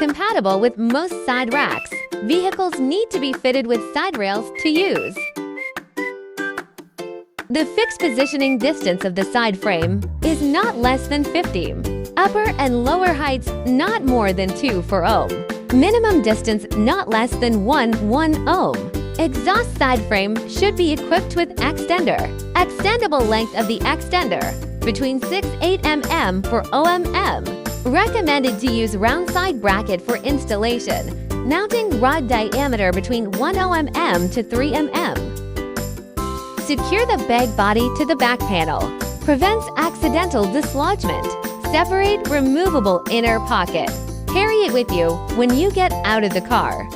compatible with most side racks. Vehicles need to be fitted with side rails to use. The fixed positioning distance of the side frame is not less than 50. Upper and lower heights not more than 2 for ohm. Minimum distance not less than 1 ohm. Exhaust side frame should be equipped with extender. Extendable length of the extender between 6-8 mm for OMM. Recommended to use round side bracket for installation. Mounting rod diameter between 1 mm to 3 mm. Secure the bag body to the back panel. Prevents accidental dislodgement. Separate removable inner pocket. Carry it with you when you get out of the car.